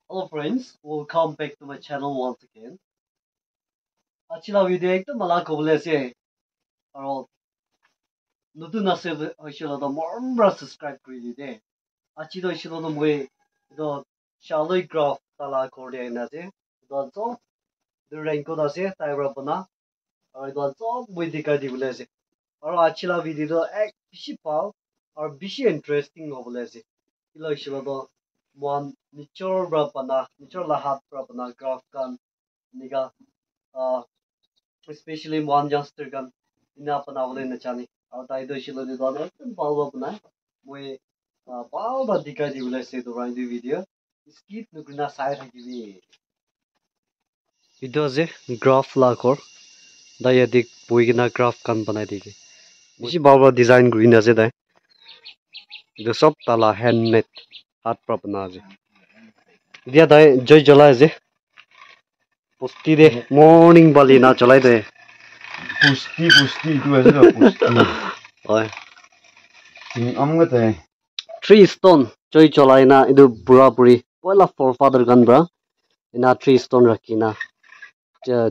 Hello friends, welcome back to my channel once again. আজকের video একটু মালা কবলেছে আর নতুন আছে হইছিল তো মরমরা সাবস্ক্রাইব করে দিতে আজকে হইছিল তো মই তো শালই গ্রাফ তালা করে নাছে তো তো রেঙ্কো আছে তাইরা বনা আর তো মই দিকা দি বলেছে আর আজকের ভিডিও এক বেশি পাও আর বেশি ইন্টারেস্টিং হবলেছে কি হইছিল তো মন নিচর ব্রাপনা নিচর লাহাত ব্রাপনা গ্রাফ কান নিগা especially one youngster kan ina panawale na chani aw tai do shilo de do ekdam palwa bana moi palwa dika ji bula se do rai video skip no grina sai thaki bi video je graph la kor da yadik boi gina graph kan banai digi bishi balwa design green ase dai do sob tala handmade hat pra bana je dia dai joy jola je posti de morning bali na cholai de Pusti itu aja lah pusti. oi Am kata है. three stone choi cholai na idu pura puri poila forefather gan bra ina three stone rakina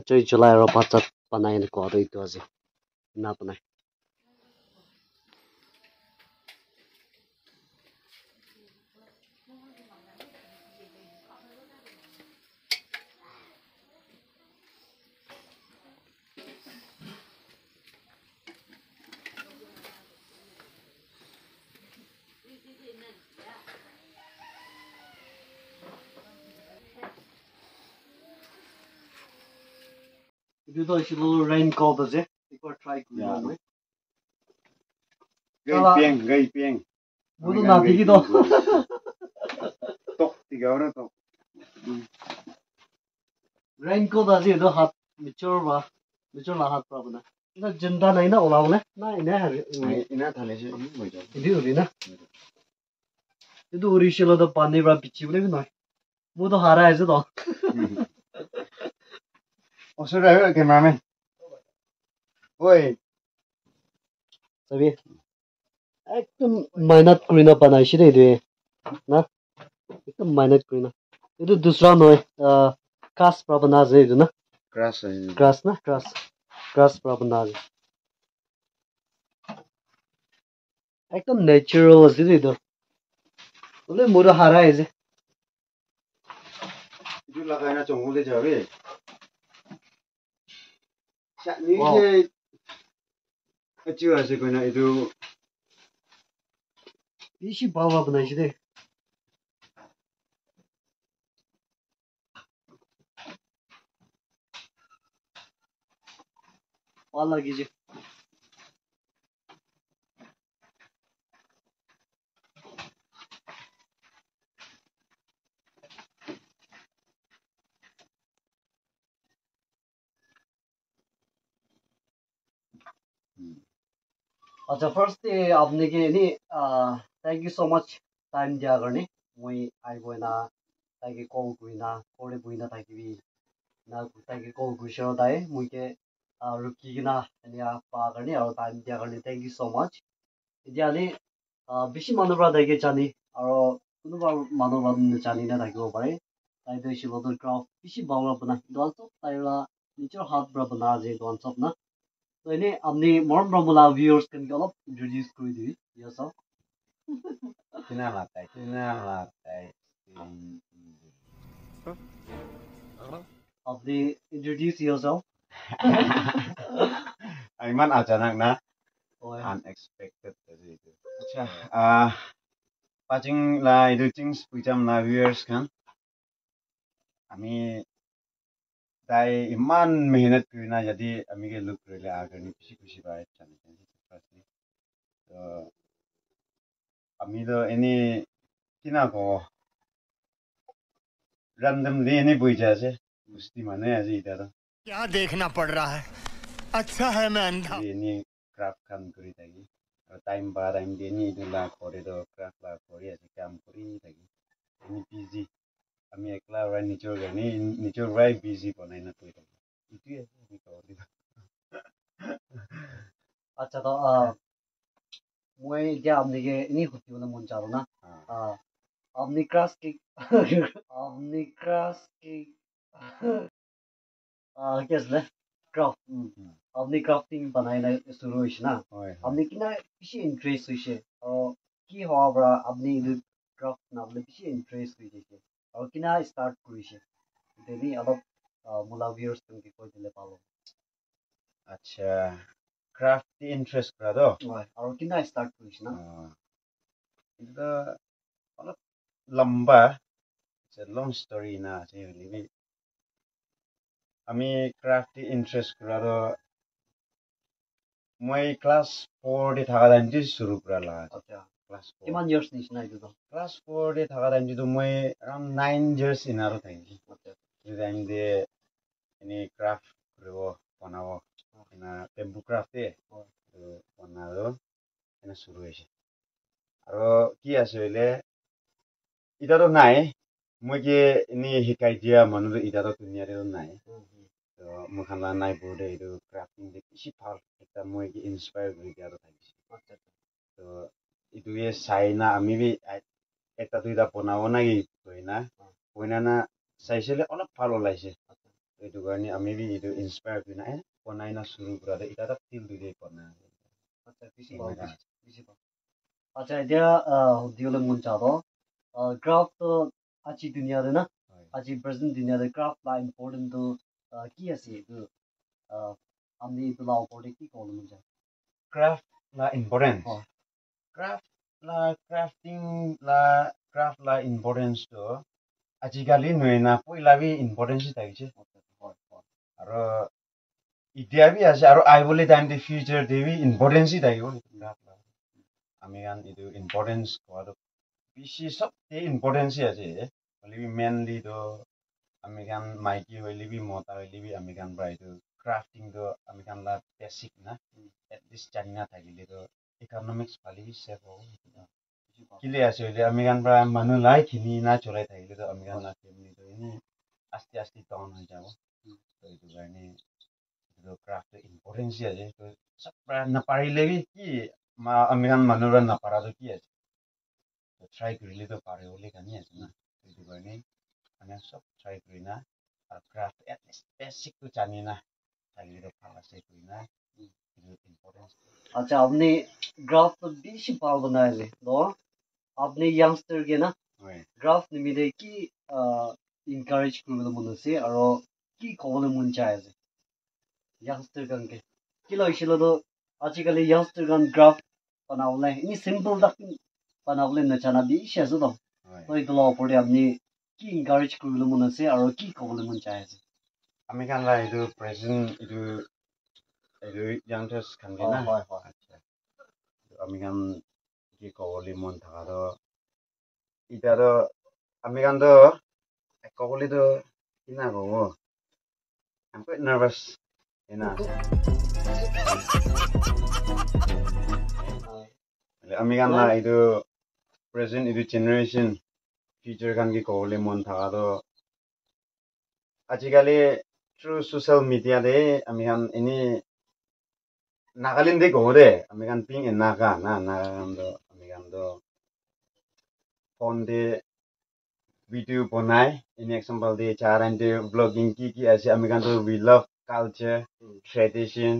choi cholai ro bachat panai na ko ro itu ase na panai itu to is little rain cold ase ekbar try kuri Ya. moi Gay pieng. budu na digi to Tok tiga orang tok. rain cold ase itu hat michor la hat pra bana na jinda nai na ola ole na ina Ina thale sih ini macam. itu uri na itu uri shilo to pani bra bichi bole bi noi mu to hara ase to Osur ayo cameraman. Oi. sabi ekdom mehnat kuri na banai shi de na ekdom mehnat kuri na itu dusra noi kas pra bana je itu na Keras aja. grass na grass pra bana je ekdom natural ase itu bole mura hara ase Itu lagai na congol deh jabe. Ni Wow. je. Kecil aja kau na itu. bishi bawa banai shi de wala gije अच्छा first आपने के नि thank you so much time दिया गर्ने মই আই Bruyne তাইকে কল কইনা করে Bruyne তাইকে বি না তাইকে কল কইছো তাই মুইকে রুকি কিনা এনিয়া পা गर्ने আৰু টাইম দিয়া কাৰণে থ্যাংক ইউ সো মাচ এতিয়া নি বেছি মানুহৰ তাইকে জানি আৰু কোনোবা মানুহৰ জানি না থাকিব পাৰে তাই তো শিলদৰ ক্ৰাফ বেছি বাংলা বনা দল চব তাইৰা নিজৰ হাত পৰা বনা যে দল চব না তো এনে আপনি মৰম ৰমলা ভিউয়াৰ্স কেন অলপ ইন্ট্ৰোডিউস কৰি দিবি yourself Kena latai. আপনি introduce yourself Aiman acanak na. Oi. Unexpected tadi itu. Acha. Pacing lah itu cing sepujam lah viewers kan. Kami dai iman mehnat kena jadi kami ke look rela agar ni kusi baik channel ini pasti. So kami tu ini kena ko randomly ini buja je. Mesti mana aja itu. क्या देखना पड़ रहा है अच्छा है मैं अंधा Ini craft kan kuri tadi. Time dia ni itu lah kori do craft lah kori aja kam kori tadi. Ini busy. Kami ekla orang nichor right busy panai na tuh. Itu ya ini kori. আচ্ছা তো মই এতিয়া আপনি কে ini খুঁটিবলৈ মন যাব না আপনি crush cake আপনি ক্রাশ কেক কি আসলে ক্রাফট আপনি ক্রাফটিং বানাইলে শুরু হয়েছে না হয় আপনি কিনা বেশি ইন্টারেস্ট হয়েছে আৰু কি হওয়াৰ পৰা আপনি ক্ৰাফট নামলে বেশি ইন্টাৰেস্ট হয়ে গেছে আৰু কিনা স্টাৰ্ট কৰিছে যদি অলপ মোলা ভিউয়াৰ্স তুমি কৈ দিলে পালো আচ্ছা ক্ৰাফট ইন্টাৰেস্ট কৰা তো হয় আৰু কিনা স্টাৰ্ট কৰিছে না itu অলপ লম্বা it's a long story না আছে লিবি আমি ক্রাফট ইন্টারেস্ট করা তো মই ক্লাস 4 de থাকা টাইম দি শুরু করা লা আচ্ছা ক্লাস 4 কিমান ইয়ার্স নিচিনা এইটো তো ক্লাস 4 de থাকা টাইম দি মই around 9 years in আৰু থাকি আচ্ছা এই টাইম দি এনি ক্ৰাফট কৰিব বনাব না বেম্বু ক্ৰাফট বনালো এনে শুৰু হয়েছে আৰু কি আছে হইলে ইটাতো নাই মই কি এনে শিকাই দিয়া মানুহ ইটাতো দুনিয়াতে নাই তো মুখানা নাই বৰ্ডে এইটো ক্ৰাফটিং যে বেছি ভাল এটা মই কি ইনস্পায়াৰ কৰি দিয়াটো থাকিছে তো এইটোৱে চাই না আমি বি এটা দুইটা বনাব নাকি কইনা না চাইছিলে অলপ ভাল ওলাইছে এইটো কাৰণে আমি বি এইটো ইনস্পায়াৰ কৰি নাই বনাই না শুৰু কৰা এটা এটা ফিল দুই বনাই আচ্ছা আচ্ছা এতিয়া সুধিবলৈ মন যাব ক্ৰাফট আজি দুনিয়াতে না আজি প্ৰেজেন্ট দুনিয়াতে ক্ৰাফট লা ইম্পৰ্টেণ্ট কি আছে এইটো আমি এইটো লা ওপৰতে কি ক'ব মন যায় ক্রাফট লা ইম্পর্টেন্ট ক্রাফট লা ইম্পর্টেন্স তো আজিকালি নয় না পইলা বি ইম্পর্টেন্স থাকিছে আৰু এতিয়া বি আছে আৰু আইবলে time the future the B importance থাকিব আমি গান এইটো ইম্পৰ্টেন্স কোৱাটো বেছি চবতে ইম্পৰ্টেন্স আছে হ'লে মেইনলি তো আমি গান মাইকী হইলে বি মতা হইলে বি আমি গান পৰা এইটো ক্ৰাফটিং তো আমি গান লা বেসিক না এটলিষ্ট জানি না থাকিলে তো ইকনমিক্স পালি সেভ হ'ব কিলে আছে হইলে আমি গান পৰা মানুহ লাই খিনি না চলাই থাকিলে তো আমি গান লা ফেমিলি তো এনে আস্তে আস্তে ডাউন হৈ যাব তো এইটো কাৰণে ক্রাফট ইম্পর্টেন্স আছে তো সব নাপারিলে বি কি আমি গান মানুহরা নাপারাতো কি আছে ট্রাই করিলে তো পারে বলে কানি আছে না এইটো কাৰণে মানে সব ট্রাই করি না আর ক্রাফট এটলিস্ট বেসিক তো জানি না থাকিলে তো ভাল আছে করি না ইম্পর্টেন্স আচ্ছা আপনি ক্রাফট বেশি ভালো বানাইলে তো আপনি ইয়াংস্টার কে না হয় ক্রাফট নিমিলে কি এনকারেজ কৰিবলৈ মন আছে আৰু কি ক'বলৈ মন যায় আছে youngster gan ke kilo ishilo do আজিকালি youngster gan graph banawle ini simple dak banawle na chana bi shezu do toi dolo pore apni ki encourage kurilo mon ase aro ki kobole mon chai ase আমি গান লা এইটো present এইটো ইয়াংটার্স খান কে না আচ্ছা আমি গান কি কবলি মন থাকা তো ইটা তো আমি গান তো কবলি তো কিনা কব I'm quite nervous আমি গান না এইটো প্রেজেন্ট এইটো জেনারেশন ফিউচার গান কি কবলি মন থাকা তো আজিকালি থ্রু সোশ্যাল মিডিয়া দে আমি গান এনে নাগালেন্ড দে কব দে আমি গান পিং নাগা না নাগা গান তো আমি গান তো ফোন দে ভিডিও বনাই এনে এক্সাম্পল দে চারান দে ব্লগিং কি আছে আমি গান তো উই লাভ কালচার ট্রেডিশন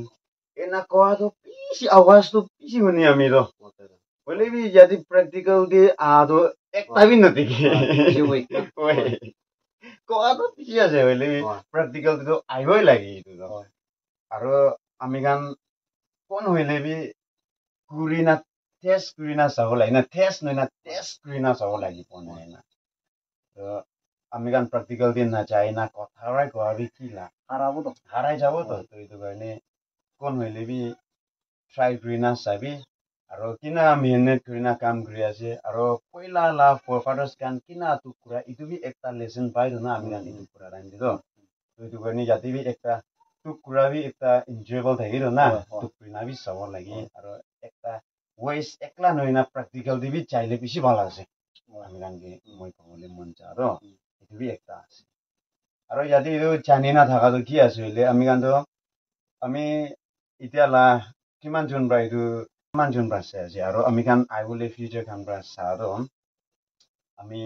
এনা কোয়া তো পিছি আওয়াজ তো পিছি শুনি আমি তো বলে বি যদি প্র্যাকটিক্যাল দে আদো একটা বি নতি কোয়া তো পিছি আছে বলে বি প্র্যাকটিক্যাল তো আইবই লাগে এইটো তো আৰু আমি গান কোন হইলে বি কুৰিনা টেষ্ট কুৰিনা চাব লাগে না টেষ্ট নহয় না টেষ্ট কুৰিনা চাব লাগিব নাই না তো আমি গান প্ৰ্যাকটিক্যাল দিন না চাই না কথাৰাই কোৱা বি কি লা হাৰাই যাব তো এইটো কাৰণে কোন হইলে বি ট্ৰাই কুৰিনা চাবি আৰু কিনা মেহনত কুৰিনা কাম কৰি আছে আৰু পইলা লা ফৰফাদাৰ্স গান কিনা তো কুৰা ইটো বি একটা লেসন পাই তো না আমি গান ইটো কুৰা টাইম দি তো এইটো কাৰণে যাতে বি একটা তো কুৰা বি একটা এনজয়েবল থাকিল না তো কুৰিনা বি চাব লাগে আৰু একটা ওয়েস একলা নহয় না প্র্যাকটিক্যাল দি বি চাইলে বেশি ভাল আছে আমি গান কি মই কবলে মন যা আৰু এইটো বি একটা আছে আৰু যদি এইটো জানি না থাকা তো কি আছে হইলে আমি গান তো আমি এতিয়া লা কিমান জন পৰা এইটো কিমান জন পৰা চাই আছে আৰু আমি গান আইবলে ফিউচাৰ খান পৰা চাওঁ আমি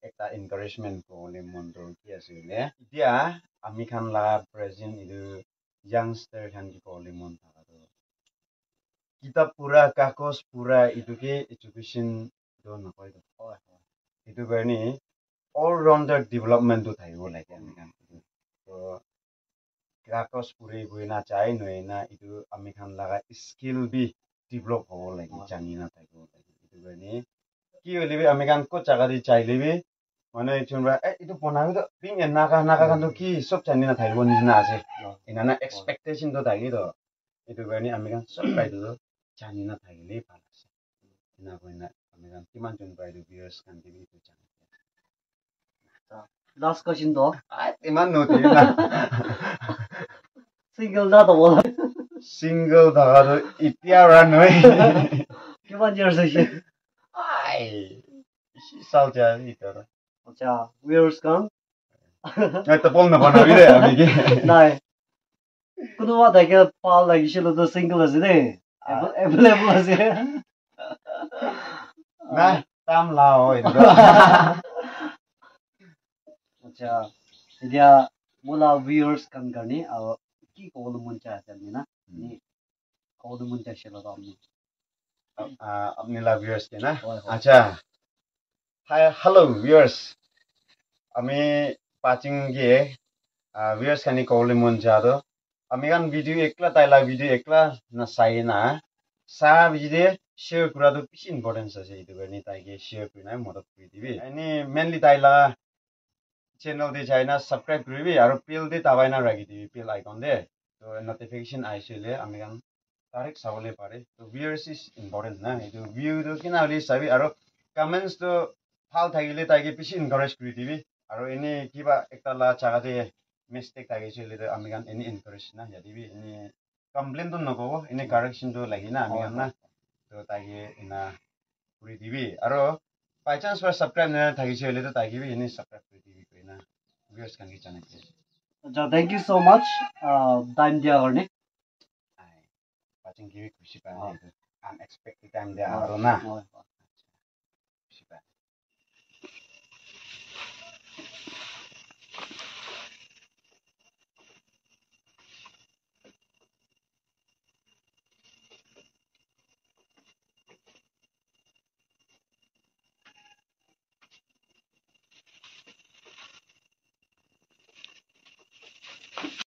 একটা encouragement কলে মনটো কি আছিলে এতিয়া আমি খান লা প্রেজেন্ট ইদু youngster খান কি কলে মন থাকাটো কিতাব পুরা কাগজ পুরা ইদুকে এডুকেশন do নকয় তো হয় ইদু কাৰণে all rounder development to থাকিব লাগে আমি খান তো কাগজ পুৰি বই না চাই নয় না ইদু আমি খান লাগা স্কিল বি ডেভেলপ হ'ব লাগে জানি না থাকিব লাগে ইদু কাৰণে কি হলিবি আমি গান কো জায়গা দি চাইলিবি মানে চুনবা ইটো বনাবি তো পিং নাকা নাকা গান তো কি সব জানি না থাকিব নিনা আছে ইনানা এক্সপেক্টেশন তো থাকি তো ইটো কাৰণে আমি গান সব পাইতো জানি না থাকিলে ভাল আছে ইনা কইনা আমি গান কিমান জন পাইলো ভিউয়ার্স গান দিবি তো জানি Last question to. ইমান নতি না Single na to wala. Single থাকা তো ইতিয়া রা নয় Kiman years is it? আই সাল যা ইতা Acha, viewers kan. তো বল না বানাবি রে আমি কি Nai. Kuno wa da ke pal la gishilo to single as it. Available as it. না তাম লাও এটা Acha, dia mula viewers kan garni aw ki ko lu mun cha ni na. Ni ko lu mun cha shilo to amni. আপনি লাভ viewers কে না হয়, হয়। আচ্ছা hi hello viewers আমি পাচিং গিয়ে ভিউয়ার্স খানি কলে মন যাদো আমি গান ভিডিও একলা তাইলা ভিডিও একলা না চাই না সা ভিডিও শেয়ার করা তো বেশি ইম্পর্টেন্স আছে এই দুগানি তাইকে শেয়ার করে না মদত করে দিবি এনি মেনলি তাইলা চ্যানেল দি চাই না সাবস্ক্রাইব করবি আর পিল দি তাবাই না রাখি দিবি পিল আইকন দে তো নোটিফিকেশন আইছিলে আমি গান direct sabole pare to viewers is important na itu view to kina holi sabi aro comments to phal thagile taige pishi encourage kuri dibi aro ene kiba ekta la chagate mistake thage chile to ami gan ene encourage na yadibi ene complain to nokobo ene correction to lagi na ami gan na to taige ina kuri dibi aro by chance for subscribe na thage chile to taige bi ene subscribe kuri dibi koina viewers kan ki channel Acha, thank you so much. Time dia garni. watching kiwi kushi pa unexpected time dia aro na